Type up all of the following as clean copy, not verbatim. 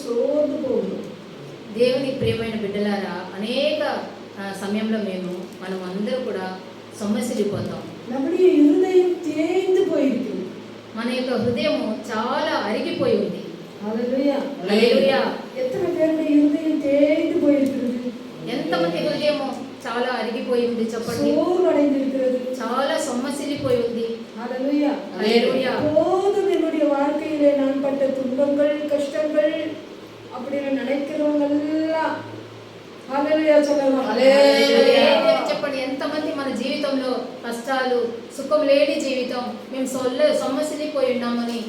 சோர்ந்து போகணும். దేవుని ప్రియమైన బిడ్డలారా, అనేక సమయంలో మనం అందరూ కూడా సొమ్మసిల్లిపోతాం. நம்முடைய இருதயம் தேய்ந்து போயிருக்கு. మన యొక్క హృదయం చాలా అరిగిపోయి ఉంది. హల్లెలూయా హల్లెలూయా. ఎత్తన పేరుடைய இருதயம் தேய்ந்து போயிருக்கிறது. ఎంతమంది హృదయం చాలా అరిగిపోయి ఉంది చెప్పండి. சோர்வடைந்திருக்கிறது. చాలా సొమ్మసిల్లిపోయి ఉంది. హల్లెలూయా హల్లెలూయా. போதும் என்னுடைய வாழ்க்கையிலே நான் பட்ட துன்பங்கள் கஷ்டங்கள் அப்படின்னு நினைக்கிறவங்க எல்லாம் హల్లెలూయా చెప్పండి. హల్లెలూయా చెప్పండి. ఎంతమంది మన జీవితంలో కష్టాలు, సుఖం లేని జీవితం, మేము సొమ్మసిల్లిపోయి ఉన్నామని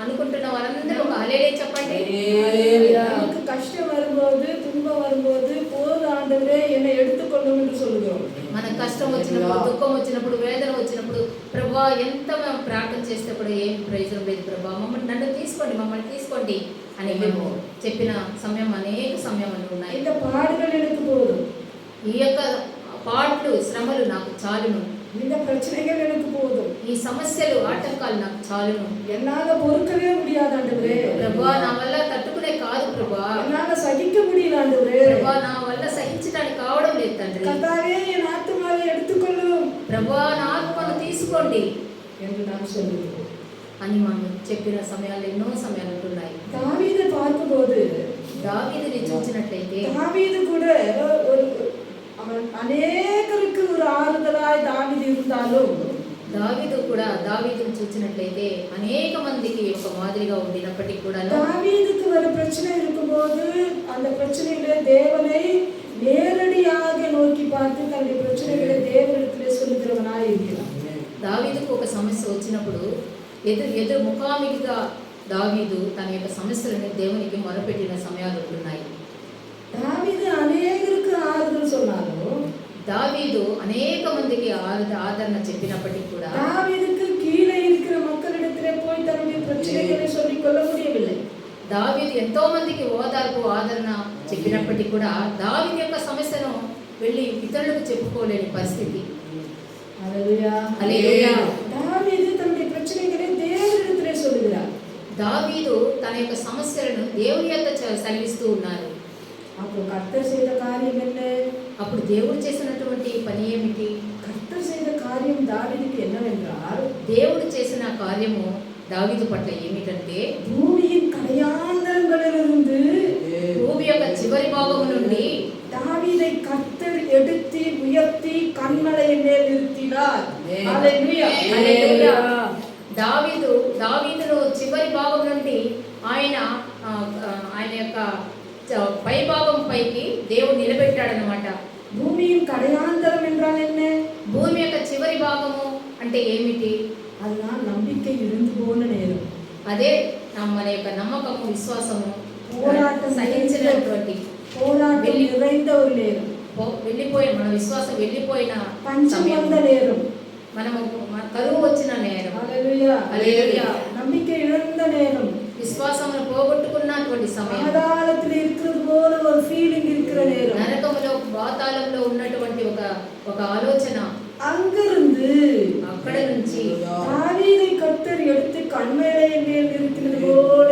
అనుకుంటున్న వారందరూ ఒక హల్లెలూయా చెప్పండి. நமக்கு கஷ்டம் வரும்போது, துன்பம் வரும்போது, போது ஆண்டவரே என்னை எடுத்துக்கொள்ளும் என்று சொல்லுகிறோம். మన కష్టం వచ్చినప్పుడు, దుఃఖం వచ్చినప్పుడు, వేదన వచ్చినప్పుడు, ప్రభువా ఎంత మేము ప్రార్థన చేస్తే కూడా ఏం ప్రయోజనం లేదు ప్రభువా, నన్ను తీసుకోండి, మమ్మల్ని తీసుకోండి అని మేము చెప్పిన సమయం అనేక సమయాలు ఉన్నాయి. இந்த பாடுகள் எனக்கு போதும், ఈ యొక్క పాటలు, శ్రమలు నాకు చాలును, இந்த பிரச்சனைகள் எனக்கு போதும், ఈ సమస్యలు, ఆటంకాలు నాకు చాలును, என்னால பொறுக்கவே முடியாது ஆண்டவரே, ప్రభువా నా వల్ల తట్టుకునే కాదు ప్రభువా, என்னால சகிக்க முடியல ஆண்டவரே, ప్రభువా నా వల్ల సహించడానికి కావడం లేదు తండ్రి, கர்த்தாவே என் ஆத்துமாவை எடுத்துக்கொள்ளும், ప్రభువా నా ఆత్మను తీసుకోండి என்று நாம் சொல்லுகிறோம் అని మనం చెప్పిన సమయాలు ఎన్నో సమయాలు ఉంటున్నాయి. దావీదు பார்க்கும்போது, దావీదుని చూసినట్లయితే, దావీదు கூட அவன் அநேகருக்கு ஒரு ஆறுதலாய் தாவீது இருந்தாலும், దావీదుని చూసినట్లయితే అనేక మందికి ఒక మాదిరిగా ఉండినప్పటికీ కూడా దావీదుக்கு ஒரு பிரச்சனை இருக்கும்போது அந்த பிரச்சனையிலே தேவனை நேரடியாக நோக்கி பார்த்து தன்னுடைய பிரச்சனைகளை தேவனிடத்திலே சொல்லுகிறவனாய் இருக்கிறான். దావీదుకు ఒక సమస్య వచ్చినప్పుడు ఎదురు ముఖాముఖిగా దావీదు తన యొక్క సమస్యలను దేవునికి మొరపెట్టిన సమయాలు ఉంటున్నాయి. దావీదు అనేకருக்கு ఆరుదలు சொன்னாலும், దావీదు అనేక మందికి ఆదరణ చెప్పినప్పటికీ కూడా దావీదుக்கு கீழே இருக்கிற மக்களிடத்திலே போய் தன்னுடைய பிரச்சனைகளை சொல்லிக் கொள்ள முடியவில்லை. దావీదు ఎంతో మందికి ఓదార్పు, ఆదరణ చెప్పినప్పటికీ కూడా దావీదు యొక్క సమస్యను వెళ్ళి ఇతరులకు చెప్పుకోలేని పరిస్థితి. హల్లెలూయా హల్లెలూయా. దావీదు తన్నుடைய பிரச்சனைகளை தேவனிடத்திலே சொல்லுகிறார். దావీదు తన యొక్క సమస్యలను దేవుని యొక్క సెలవిస్తూ ఉన్నారు. అప్పుడు కర్తర్ செய்த காரியம் என்ன? అప్పుడు దేవుడు చేసినటువంటి పని ఏమిటి? కర్తర్ செய்த காரியம் దావీదుக்கு என்னவென்றால், దేవుడు చేసిన కార్యము దావీదు పట్ల ఏమిటంటే, భూమిயின் కడయాంతరங்களிலிருந்து, భూమి యొక్క చివరి భాగము నుండి దావీதை కర్తర్ எடுத்து உயர்த்தி கன்மலையின் மேல் நிறுத்தினார். హల్లెలూయా హల్లెలూయా. దావీదును చివరి భాగం నుండి ఆయన యొక్క పై భాగం పైకి దేవుడు నిలబెట్టాడనమాట. భూమిயின் కడయాంతరం என்றால் என்ன? భూమి యొక్క చివరి భాగము అంటే ఏమిటి? அதுதான் நம்பிக்கை இருந்து போன நேரம். అదే మన యొక్క నమ్మకము, విశ్వాసము, పోరాటం సహించినటువంటి, పోరాటం நிறைந்த ஒரு நேரம், వెళ్ళిపోయిన మన విశ్వాసం వెళ్ళిపోయిన పంచమంద நேரம், మనము కరువు వచ్చిన నేరం. హల్లెలూయా హల్లెలూయా. நம்பிக்கை இழந்த நேரம், విశ్వాసమును పోగొట్టుకున్నటువంటి సమయం, పాతాళத்தில் இருக்கிறது போல ஒரு ஃபீலிంగ్ இருக்கிற நேரம், నరకములో, పాతాళంలో ఉన్నటువంటి ఒక ఆలోచన, அங்கிருந்து అక్కడ నుంచి தாவீதை கர்த்தர் எடுத்து கன்மலையின் மேல் நிறுத்தினது போல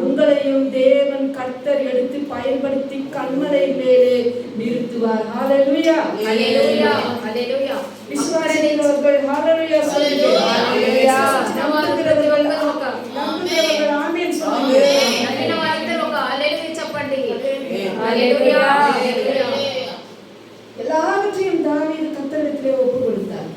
உங்களையும் தேவன் கர்த்தர் எடுத்து பயன்படுத்தி கன்மலையின் மேலே நிறுத்துவார். ஹல்லேலூயா హల్లెలూయా హల్లెలూయా. விசுவாசிக்கிறவர்கள் ஹல்லேலூயா சொல்லுங்கள். హల్లెలూయా. நம்புகிறவர்கள் ஆமென் சொல்லுங்கள். నమ్మిన వారందరూ ఒక హల్లెలూయా చెప్పండి. హల్లెలూయా హల్లెలూయా. எல்லாவற்றையும் தாவீது கர்த்தரிடத்திலே ஒப்பு கொடுத்தார்.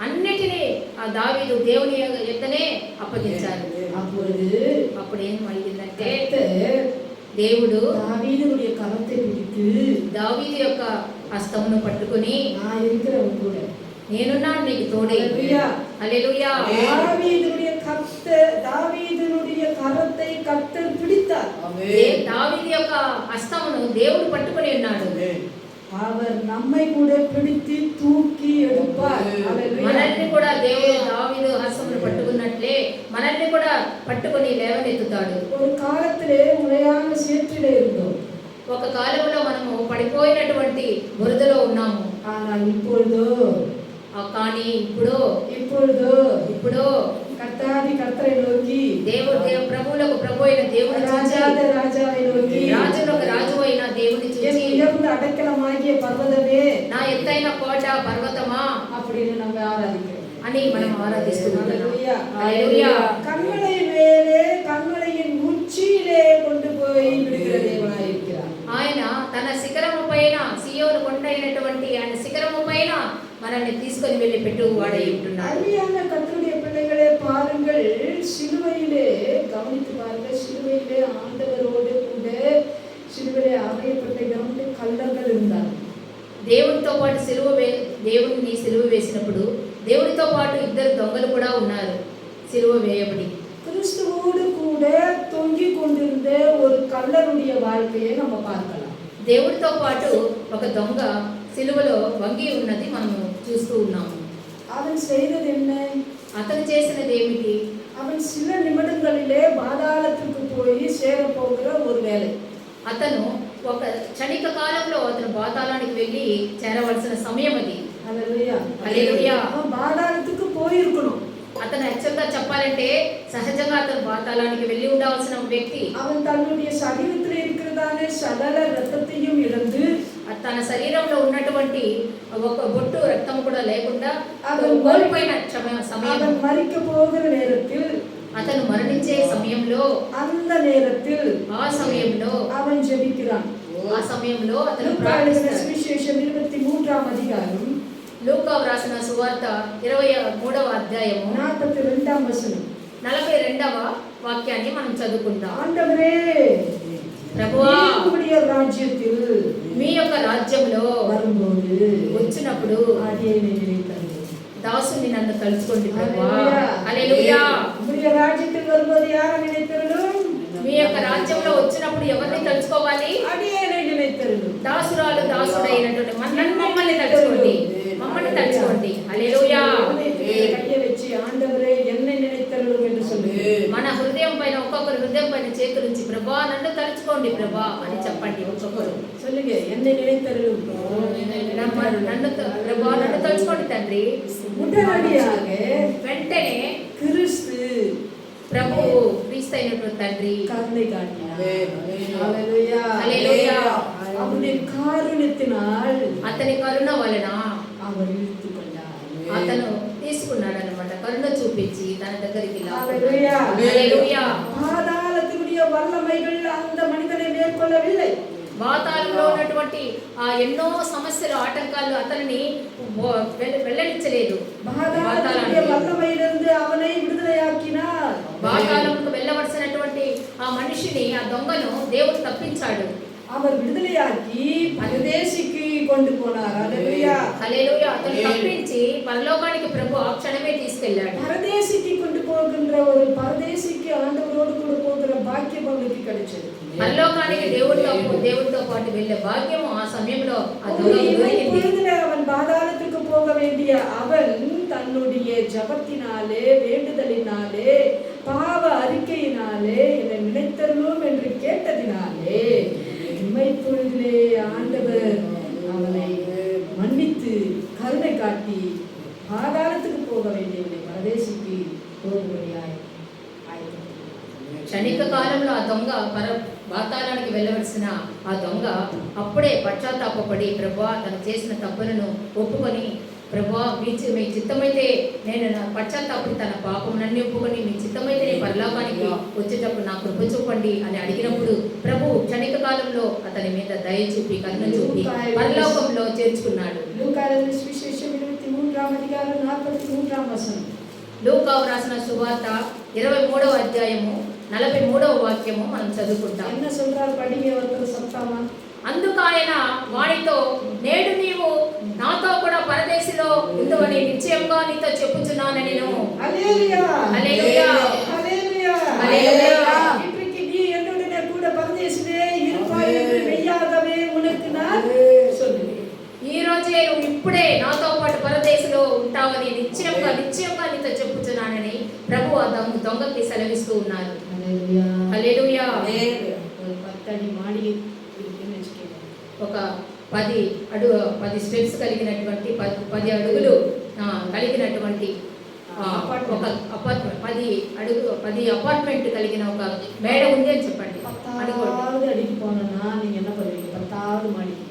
అన్నిటినీ ఆ దావీదు దేవుని యొద్దనే అప్పగించారు. అప్పుడు ఏం అడిగిందంటే, దేవుడు దావీదుடைய కరத்தை பிடித்து, దావీదు యొక్క హస్తమును పట్టుకొని, நான் இருக்கிறவன் கூட, నేనున్నాను నీకు తోడే. హల్లెలూయా. దావీదునుடைய కరத்தை కర్తర్ పిడితార్. దావీదు యొక్క హస్తమును దేవుడు పట్టుకొని ఉన్నాడు. அவர் நம்மை கூட பிடித்து தூக்கி எடுப்பார். మనల్ని కూడా దేవుడు దావీదు హస్తమును పట్టుకున్నట్లే మనల్ని కూడా పట్టుకొని లేవనెత్తుతాడు. ஒரு காலத்திலே உளையான சேற்றிலே இருந்தோம். ఒక కాలంలో మనము పడిపోయినటువంటి బురదలో ఉన్నాము. ஆனால் இப்பொழுதோ, కానీ ఇప్పుడు இப்பொழுதோ ఇప్పుడు கர்த்தரை நோக்கி ప్రభువులకు ప్రభు అయిన దేవుని చూచి, ராஜாவை நோக்கி రాజులకు రాజు అయిన దేవుని என் చూచి, உயர்ந்த அடைக்கலமாகிய பர்வதமே నా ఎత్తైన కోట పర్వతమా அப்படின்னு நம்ம ஆராதிக்கிறோம். అని మనం ఆరాధిస్తున్నాం. ஹல்லேலூயா. హల్లెలూయా. கண்மலை மேலே கண்மலையின் உச்சியிலே கொண்டு போய் விடுகிற தேவனாய் இருக்கிறார். ఆయన తన శిఖరము పైన, సియోను కొండ అయినటువంటి ఆయన శిఖరము పైన మనల్ని తీసుకొని వెళ్ళి పెట్టు వాడై ఉంటున్నాడు. அருமையான கர்த்தருடைய பிள்ளைகளே, பாருங்கள், சிலுவையிலே கவனித்து பாருங்கள், சிலுவையிலே ஆண்டவரோடு கூட சிலுவையிலே அறையப்பட்ட 2 கள்ளர்கள் இருந்தார்கள். దేవునితో పాటు దేవుని సిలువ వేసినప్పుడు దేవునితో పాటు 2 దొంగలు కూడా ఉన్నారు సిలువ వేయబడి. கிறிஸ்துவோடு கூட தொங்கிக் கொண்டிருந்த ஒரு கள்ளனுடைய வாழ்க்கையை நம்ம பார்க்கலாம். దేవుడితో పాటు ఒక దొంగ సిలువలో వంగి ఉన్నది మనం చూస్తూ ఉన్నాము. அவன் செய்தது என்ன? అతను చేసినది ఏమిటి? அவன் சில நிமிடங்களிலே பாதாளத்திற்கு போய் சேரப்போகிற ஒரு வேலை. అతను ఒక క్షణిక కాలంలో అతను పాతాళానికి వెళ్ళి చేరవలసిన సమయం అది. ஹல்லேலூயா. హల్లెలూయా. அவன் பாதாளத்துக்கு போயிருக்கணும். అతను యాక్చువల్గా చెప్పాలంటే సహజంగా అతను పాతాళానికి వెళ్ళి ఉండవలసిన వ్యక్తి. அவன் தன்னுடைய சரீரத்தில் இருக்கிறதான சகல ரத்தத்தையும் இழந்து, తన శరీరంలో ఉన్నటువంటి ఒక బొట్టు రక్తం కూడా లేకుండా அவன் కోల్పోయిన సమయం, அவன் மரிக்க போகிற நேரத்தில், అతను మరణించే సమయంలో, அந்த நேரத்தில் ఆ సమయంలో, அவன் ஜெபிக்கிறான். ఆ సమయంలో అతను லூக்கா எழுதின ప్రార్థిస్తాడు. சுவிசேஷம் 23ஆம் அதிகாரம் లూకా వ్రాసిన సువార్త 23వ అధ్యాయము 42ஆம் வசனம். 42వ వాక్యాన్ని మనం చదువుకుందాం. ஆண்டவரே, ప్రభువా, உம்முடைய ராஜ்யத்தில் మీ యొక్క రాజ్యంలో வரும்போது వచ్చినప్పుడు அடியேனை நினைத்தருளும். దాసుని నన్ను తలుచుకోండి ప్రభువా. ஹல்லேலூயா. హల్లెలూయా. உம்முடைய ராஜ்யத்தில் வரும்போது யாரை நினைத்தருளும்? మీ యొక్క రాజ్యంలో వచ్చినప్పుడు ఎవరిని తలుచుకోవాలి? அடியேனை நினைத்தருளும். దాసురాలు దాసుడైనటువంటి మమ్మల్ని తలుచుకోండి, మమ్మల్ని తలుచుకోండి. హల్లెలూయా. கையை வச்சு ஆண்டவரே என்னை நினைத்தருளும் என்று சொல்லு. మన హృదయం పైన, ఒక్కొక్కరు హృదయం పైన చేతులు ఉంచి ప్రభా నన్ను తలుచుకోండి ప్రభా అని చెప్పండి. ఒక్కొక్కరు சொல்லுங்க, என்னை நினைத்தருளும். నన్ను ప్రభా నన్ను తలుచుకోండి తండ్రి. உடனடியாக వెంటనే கிறிஸ்து ప్రభువు క్రీస్తు అయినటువంటి తండ్రి கருணை காட்டினார். ஹல்லேலூயா. హల్లెలూయా. அவருடைய காருண்யத்தினால் అతని కరుణ వలన அவர் இழுத்து கொண்டார். అతను తీసుకున్నాడు అన్నమాట. కరుణ చూపించి తన దగ్గరికి ஹல்லேலூயா. హల్లెలూయా. பாதாளத்தினுடைய வல்லமைகள் அந்த மனிதனை மேற்கொள்ளவில்லை. పాతాళంలో ఉన్నటువంటి ఆ ఎన్నో సమస్యలు, ఆటంకాలు అతనిని వెళ్ళనిచ్చలేదు. பாதாளத்தினுடைய வல்லமையிலிருந்து அவனை விடுதலையாக்கினார். పాతాళంకు వెళ్ళవలసినటువంటి ఆ మనిషిని, ఆ దొంగను దేవుడు తప్పించాడు. அவர் விடுதலையாக்கி பரதேசிக்கு கொண்டு போனார். ஹல்லேலூயா. హల్లెలూయా. అతను తప్పించి పరలోకానికి ప్రభు ఆ క్షణమే తీసుకెళ్ళాడు. பரதேசிக்கு கொண்டு போகின்ற ஒரு பரதேசிக்கு ஆண்டவரோடு கூட போகிற பாக்கியம் அவனுக்கு கிடைச்சது. పరలోకానికి దేవుడితో పాటు వెళ్ళే భాగ్యం ఆ సమయంలో ఆ దొంగకు దొరికింది. அவன் பாதாளத்துக்கு போக வேண்டிய அவன் தன்னுடைய ஜபத்தினாலே, வேண்டுதலினாலே, பாவ அறிக்கையினாலே என்னை நினைத்தருளும் என்று கேட்டதினாலே இமைப்பொழுதிலே ஆண்டவர் அவனை மன்னித்து கருணை காட்டி பாதாளத்துக்கு போக வேண்டியவனை பரதேசிக்கு போகும்படியாய் ஆயத்தப்படுத்தினார். క్షణిక కాలంలో ఆ దొంగ పాతాళానికి వెళ్ళవలసిన ఆ దొంగ అప్పుడే పశ్చాత్తాపపడి ప్రభువా తను చేసిన తప్పులను ఒప్పుకొని, ప్రభువా మీ చిత్తమైతే నేను పశ్చాత్తాపడి తన పాపం నన్ను ఒప్పుకొని మీ చిత్తమైతే నేను పరలోకానికి వచ్చేటప్పుడు నా కృప చూపండి అని అడిగినప్పుడు ప్రభు క్షణిక కాలంలో అతని మీద దయ చూపి, కరుణ చూపి పరలోకంలో చేర్చుకున్నాడు. లూకా எழுதின சுவிசேஷம் 23ஆம் அதிகாரம் 43ஆம் வசனம். లూకా వ్రాసిన సువార్త 23వ అధ్యాయము 43వ వాక్యము మనం చదువుకుంటాం. என்ன சொல்றார்? படிங்க ஒருத்தர் சத்தமா. అందుకు ఆయన వాడితో, నేడు నీవు నాతో కూడా పరదేశిలో ఉండువని నిశ్చయంగా నీతో చెప్పుచున్నాను నేను. హల్లెలూయా. హల్లెలూయా. హల్లెలూయా. హల్లెలూయా. இன்றைக்கு நீ என்னுடனே கூட பரதேசிலே இருப்பாய் என்று மெய்யாகவே உனக்கு நான் சொல்லுகிறேன். ఈ రోజే నువ్వు ఇప్పుడే నాతో పాటు పరదేశిలో ఉంటావని నిశ్చయంగా నీతో చెప్పుచున్నానని ప్రభు ఆ దొంగకి సెలవిస్తూ ఉన్నారు. హల్లెలూయా. హల్లెలూయా. ஒரு 10 அடி மாடி இருக்குன்னு வெச்சுக்கோங்க. ఒక 10 స్టెప్స్ కలిగినటువంటి 10 అడుగులు కలిగినటువంటి ఒక అపార్ట్మెంట్ 10 అపార్ట్మెంట్ కలిగిన ఒక మేడ ఉంది అని చెప్పండి అనుకోండి. 10வது அடிக்கு போனோம்னா நீங்க என்ன பண்ணுவீங்க? 10வது மாடிக்கு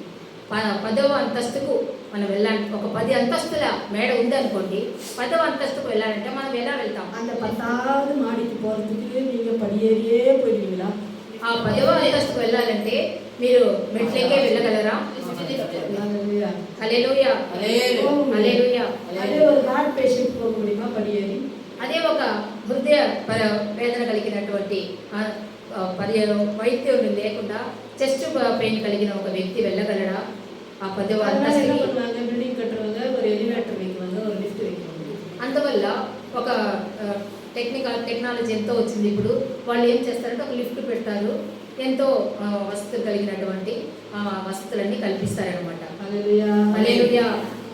10వ అంతస్తుకు మనం వెళ్ళాలి. ఒక 10 అంతస్తుల మేడ ఉంది అనుకోండి, 10వ అంతస్తుకు వెళ్ళాలంటే మనం ఎలా వెళ్తాం? அந்த 10வது மாடிக்கு போறதுக்கு நீங்க படியேறியே போயிடுவீங்களா? ఆ 10వ అంతస్తుకు వెళ్ళాలంటే మీరు మెట్లెక్కే వెళ్ళగలరా? హల్లెలూయా హల్లెలూయా. అదే ஒரு ஹார்ட் பேஷண்ட் போக முடியுமா படியேறி? అదే ఒక హృదయ వేదన కలిగినటువంటి వైద్యులు లేకుండా చెస్ట్ పెయిన్ కలిగిన ఒక వ్యక్తి వెళ్ళగలడా ఆ 10వ అంతస్తుకి? బిల్డింగ్ కట్టறவங்க ஒரு ఎలివేటర్ வைக்குவாங்க, ஒரு లిఫ్ట్ வைக்குவாங்க. అందువల్ల ఒక టెక్నాలజీ ఎంతో వచ్చింది. ఇప్పుడు వాళ్ళు ఏం చేస్తారంటే ఒక లిఫ్ట్ పెడతారు, ఎంతో వసతులు కలిగినటువంటి వసతులన్నీ కల్పిస్తారనమాట. హల్లెలూయా హల్లెలూయా.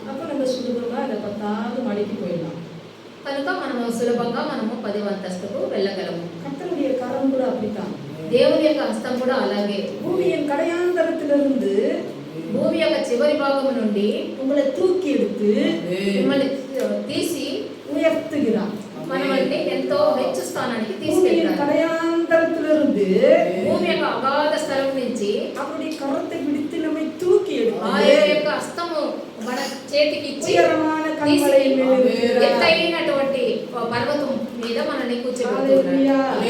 அப்ப நம்ம சுலபமா அந்த 10வது மாடிக்கு போயிடலாம். కనుక మనము సులభంగా 10వ అంతస్తుకు వెళ్ళగలము. கர்த்தருடைய கரம் கூட அப்படித்தான். దేవుని యొక్క హస్తం కూడా అలాగే. பூமியின் கடையாந்தரத்திலிருந்து భూమి యొక్క చివరి భాగం నుండి உங்களை தூக்கி எடுத்து మిమ్మల్ని తీసి உயர்த்துகிறார். మనల్ని ఎంతో మెచ్చు స్థానానికి பூமியின் తీసుకెళ్తారు. கடையாந்தரத்திலிருந்து భూమి యొక్క అగాధ స్థలం నుంచి அவருடைய கரத்தை பிடித்து நம்மை தூக்கி ఆయన எடுத்து యొక్క హస్తము మన చేతికి ఇచ్చి உயரமான கண்மலை மேல் ఎత్తైనటువంటి పర్వతం మీద మనల్ని హల్లెలూయా. కూర్చోబెడుతున్నాడు.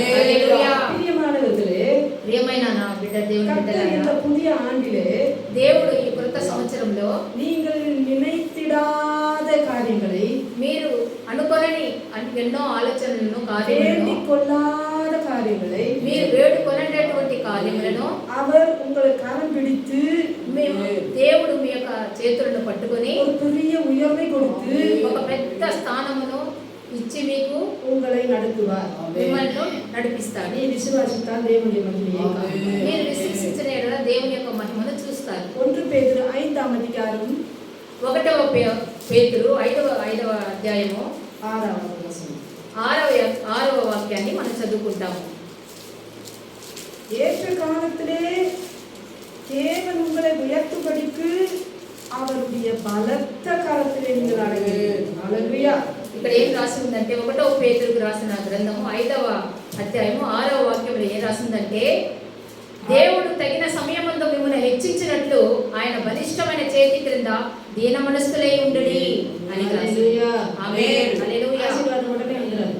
ప్రియమానవர்களே, ప్రియమైన నా బిడ్డ, దేవుని கர்த்தர் இந்த బిడ్డలారా, புதிய ஆண்டிலே దేవుడు ఈ కొత్త సంవత్సరంలో நீங்கள் நினைத்திடாத காரியங்களை, మీరు అనుకొనని ఎన్నో ఆలోచనలను కార్యములను, வேண்டிக் கொள்ளாத காரியங்களை మీరు వేడుకొనేటటువంటి కార్యములను அவர் உங்களை கரம் பிடித்து దేవుడు మీ యొక్క చేతులను పట్టుకొని ஒரு பெரிய உயர்வை கொடுத்து ఒక పెద్ద స్థానమును ఇచ్చి మీకు உங்களை நடத்துவார். మిమ్మల్ని నడిపిస్తాడు. நீ விசுவாசித்தால் தேவனுடைய மகிமையை காண்பாய். మీరు విశ్వసించిన యెడల దేవుని యొక్క మహిమను చూస్తారు. 1 பேதுரு 5వ అధికారం 1వ పేతురు 5వ అధ్యాయము 6వ వచనం. 6వ వాక్యాన్ని మనం చదువుకుంటాము. ஏற்ற காலத்திலே தேவன் உங்களை உயர்த்தும்படிக்கு அவருடைய பலத்த கரத்திலே நீங்கள் அடங்குங்கள். హల్లెలూయా. ఇక్కడ ఏం రాసి ఉందంటే 1వ పేతురుకు రాసిన గ్రంథము 5వ అధ్యాయము 6వ వాక్యంలో ఏం రాసిందంటే, దేవుడు తగిన సమయమందు మిమ్మల్ని హెచ్చించినట్లు ఆయన బలిష్టమైన చేతి క్రింద దీన మనస్కులై ఉండుడి అని రాసి. ఆమేన్. హల్లెలూయా. ஆசீர்வாதம் உடனே வந்துறாரு.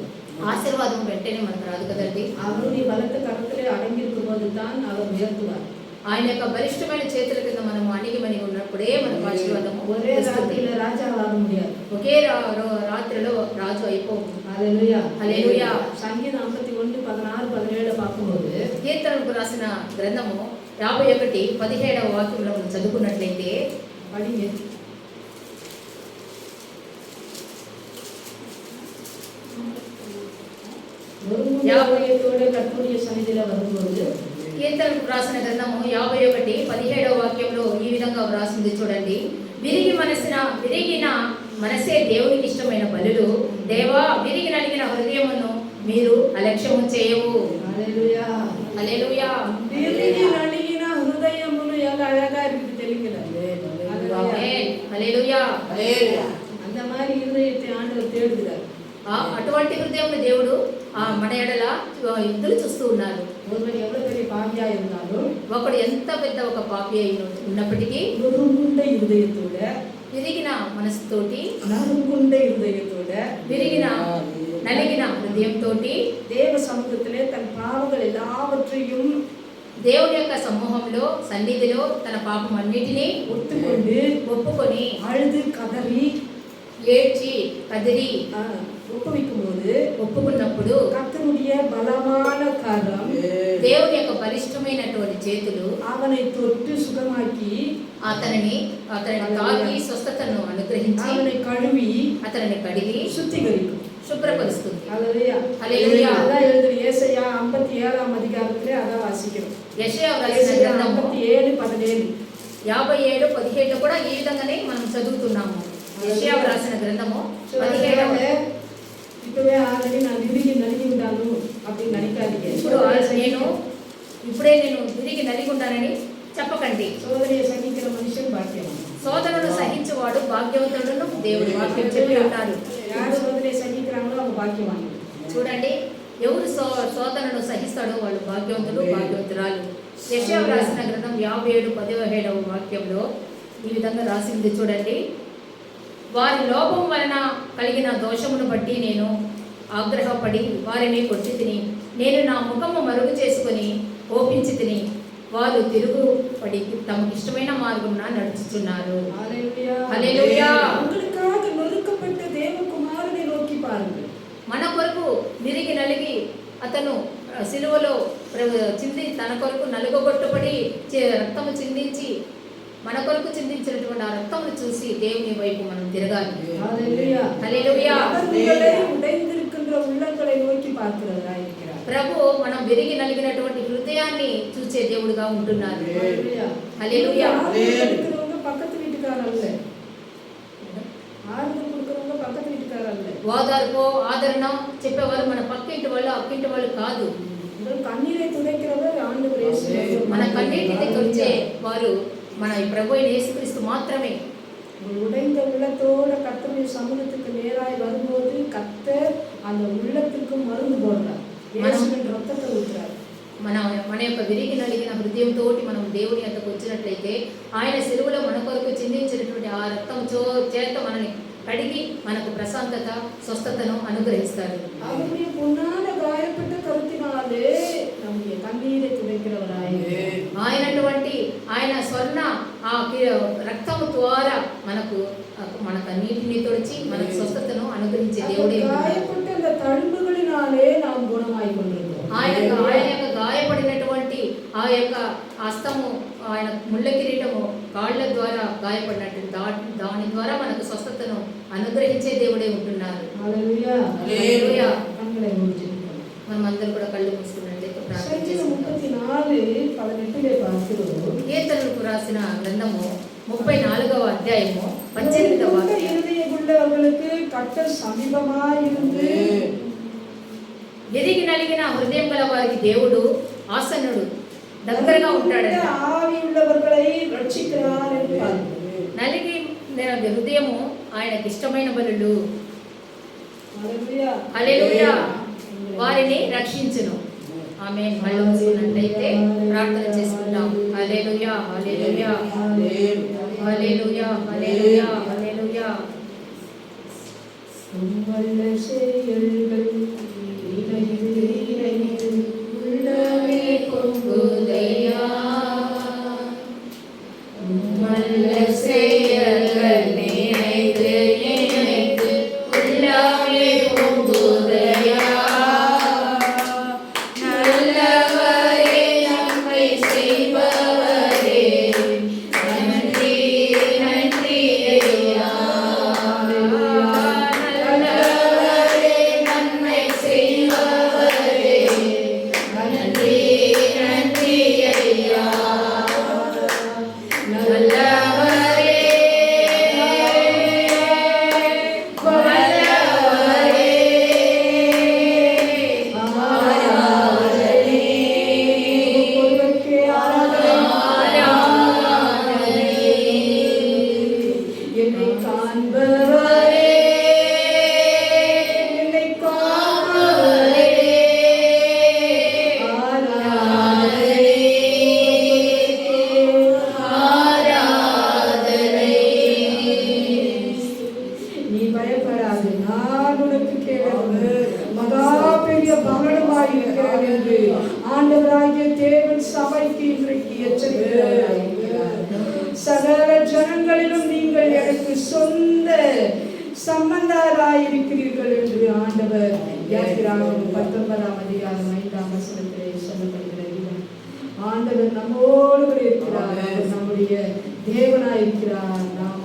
ఆశీర్వాదం వెంటనే మనకు రాదు కదండి. அவருடைய பலத்த கரத்திலே அடங்கி இருக்கும் போது தான் அவர் உயர்த்துவார். ఆయన యొక్క బలిష్టమైన చేతుల కింద మనము అణిగిమణిగి ఉన్నప్పుడే మనకు ఆశీర్వాదము ஒரே వస్తుంది. ராத்திரியில ராஜாவாக முடியாது. ఒకే రాత్రిలో రాజు అయిపోవు. హల్లెలూయా. హల్లెలూయా. సంగీతం 51 16 17 பார்க்கும்போது కీర్తనకు రాసిన గ్రంథము 51 17వ వాక్యంలో మనం చదువుకున్నట్లయితే படிங்க. ஒரு கர்த்தருடைய சந்நிதியில வரும்போது కీర్తనకు రాసిన గ్రంథము 51 17వ వాక్యంలో ఈ విధంగా వ్రాసింది చూడండి. విరిగిన మనసే దేవునికి ఇష్టమైన బలులు, దేవా విరిగి నలిగిన హృదయమును మీరు అలక్ష్యము చేయవు. హల్లెలూయా. హల్లెలూయా. విరిగి నలిగిన హృదయమును ఎలా అழகா இருக்கு தெரியுங்களா? ఆమేన్. హల్లెలూయా. அந்த மாதிரி இருதயத்தை ஆண்டவர் தேடுகிறார். అటువంటి హృదయమును దేవుడు మన ఎడల ఎదురు చూస్తూ ఉన్నారు. ஒருவன் எவ்வளவு பெரிய பாவியா இருந்தாலும் ఒకడు ఎంత పెద్ద ఒక పాపి అయి ఉన్నప్పటికీ நொறுங்குண்ட இருதயத்தோட, విరిగిన మనసుతోటి, நறுங்குண்ட இருதயத்தோட, నలిగిన హృదయంతో தேவ சமூகத்திலே தன் பாவங்கள் எல்லாவற்றையும் దేవుని యొక్క సమూహంలో సన్నిధిలో తన పాపం అన్నిటినీ ఒప్పుకొని அழுது கதறி ఏడ్చి కదిరి ఒప్పుకున్నప్పుడు கர்த்தருடைய பலமான கரம் దేవుని యొక్క బలిష్టమైనటువంటి చేతులు அவனை தொட்டு சுகமாக்கி అతనిని తాకి స్వస్థతను అనుగ్రహించి அவனை கழுவி అతనిని కడిగి சுத்திகரிக்கும், శుభ్రపరుస్తుంది. ஹல்லேலூயா. హల్లెలూయా. அதான் எழுதுற ஏசாயா 57వ அதிகாரத்திலே அதான் வாசிக்கிறோம். యెషయా రాసిన గ్రంథము 57:17 57:17 కూడా ఈ విధంగానే మనం చదువుతున్నాము. యెషయా రాసిన గ్రంథము 17 இப்பவே ஆல்ரெடி நான் விரிగి నలిగి ఉంటాను அப்படின்னு நினைக்காதீங்க. ఇప్పుడే నేను విరిగి నలిగి ఉంటానని చెప్పకండి. சோதனையை சகிக்கிற மனுஷன் பாக்கியவான். సోదరులను సహించువాడు భాగ్యవంతుడును దేవుడు వాక్యం చెప్పి ఉన్నారు. யார் சோதனையை சகிக்கிற భాగ్యవాన్లు. చూడండి, ఎవరు శోధనను సహిస్తాడో వాళ్ళు భాగ్యవంతులు, భాగ్యవంతురాలు. యెషయా రాసిన గ్రంథం 57:17 వాక్యంలో ఈ విధంగా రాసింది చూడండి. వారి లోపం వలన కలిగిన దోషమును బట్టి నేను ఆగ్రహపడి వారిని కొట్టి తిని, నేను నా ముఖము మరుగు చేసుకొని కోపించి తిని, వారు తిరుగుపడి తమకిష్టమైన మార్గమున నడుచుచున్నారు. హల్లెలూయా. உங்களுக்காக நொறுக்கப்பட்ட தேவகுமாரனை நோக்கி பாருங்கள். మన కొరకు విరిగి నలిగి అతను సిలువలో తన కొరకు నలుగొట్టబడి రక్తము చిందించి మన కొరకు చిందించినటువంటి ఆ రక్తమును చూసి దేవుని వైపు మనం తిరగాలి. హల్లెలూయా. హల్లెలూయా. ఉడైందిருக்கின்ற உள்ளங்களை நோக்கி பார்க்கிறவராய் இருக்கிறார். ప్రభు మనం విరిగి నలిగినటువంటి హృదయాన్ని చూసే దేవుడుగా ఉంటున్నారు. హల్లెలూయా. హల్లెలూయా. இருக்கிறவங்க பக்கத்து வீட்டுக்காரர் அல்ல. ஆறுதல் கொடுக்கிறவங்க பக்கத்து வீட்டுக்காரர் அல்ல. ఓదార్పు ఆదరణ చెప్పేవారు మన పక్కింటి వాళ్ళు, అక్కింటి వాళ్ళు కాదు. కన్నీரை துடைக்கிறவர் ఆండவர் యేసు. మన కన్నీటిని తుడిచే వారు మన ప్రభు అయిన యేసుక్రీస్తు మాత్రమే. உடைந்த உள்ளத்தோட கர்த்தருடைய சமூகத்துக்கு நேராய் வரும்போது கர்த்தர் அந்த உள்ளத்துக்கு மருந்து போடுறார். இயேசுவின் ரத்தத்தை ஊத்துறார். మన యొక్క విరిగి నలిగిన హృదయంతో మనం దేవుని యొద్దకు వచ్చినట్లయితే ఆయన సిలువలో మన కొరకు చిందించినటువంటి ఆ రక్తం చేత మనల్ని కడిగి మనకు ప్రశాంతత, స్వస్థతను అనుగ్రహిస్తారు. அவருடைய பொன்னான காயப்பட்ட கருத்தினாலே நம்முடைய கண்ணீரை துடைக்கிறவராய் ఆయన స్వర్ణ ఆ రక్తము ద్వారా మన కన్నీటిని తొడిచి మనకు స్వస్థతను అనుగ్రహించే దేవుడే. గాయపట్ట அந்த తడుముகளினாலே நாம் గుణమాయి கொண்டிருக்கிறோம். ఆయన యొక్క గాయపడినటువంటి ఆ యొక్క హస్తము, ఆయన ముళ్ళ కిరీటము కాళ్ళ ద్వారా గాయపడినట్టు దాని ద్వారా మనకు స్వస్థతను అనుగ్రహించే దేవుడే ఉంటున్నారు. హల్లెలూయా. హల్లెలూయా. కన్నులై మూసి మనం అందరూ కూడా కళ్ళు మూసుకున్నట్లయితే ప్రార్థన చేసుకుందాం. 34:18 பார்க்கிறோம். కీర్తనలకు రాసిన గ్రంథము 34వ అధ్యాయము 18వ వాక్యం. இருதயமுள்ளவர்களுக்கு கர்த்தர் సమీపమాయిருந்து విరిగి నలిగిన హృదయం గల వారికి దేవుడు ఆసన్నుడు, దగ్గరగా ఉంటాడంట. ఆవి உள்ளவர்களை రక్షిக்கிறார் என்று నలిగి హృదయము ఆయనకి ఇష్టమైన బలులు. హల్లెలూయా. హల్లెలూయా. వారిని రక్షించును. ఆమేన్. కళ్ళు మూసుకున్నట్లయితే ప్రార్థన చేసుకుందాం. హల్లెలూయా. హల్లెలూయా. హల్లెలూయా. హల్లెలూయా. హల్లెలూయా. உம்மல்ல செயல்கள் இணைந்து உள்ளமே பொங்குதையா. உம்மல்ல செயல்கள் நினைத்து நினைத்து உள்ளமே பொங்குதையா. நல்லவரே, நன்மை செய்பவரே, நன்றி நன்றி ஐயா. நல்லவரே, நன்மை செய்பவரே, நன்றி நன்றி ஐயா. நல்லவரே, வல்லவரே, ஆராதனை, ஒருவருக்கே ஆராதனை. என்னை காண்பவரே, என்னை காண்பவரே, ஆராதனை, ஆராதனை. நீ பயப்படாது, நான் உனக்கு கேளு, மகா பெரிய பகலுமாய் இருக்கிறேன் என்று ஆண்டவராகிய தேவன் சபைக்கு இன்றைக்கு எச்சரிக்கிறார். சகல ஜனங்களிலும் நீங்கள் எனக்கு சொந்த சம்பந்தராயிருக்கிறீர்கள் என்று ஆண்டவர் யாத்திராகமம் 19ஆம் அதிகாரம் 5ஆம் வசனத்திலே சொல்லப்படுகிறது. ஆண்டவர் நம்மோடு கூட இருக்கிறார். அவர் நம்முடைய தேவனாயிருக்கிறார். நாம்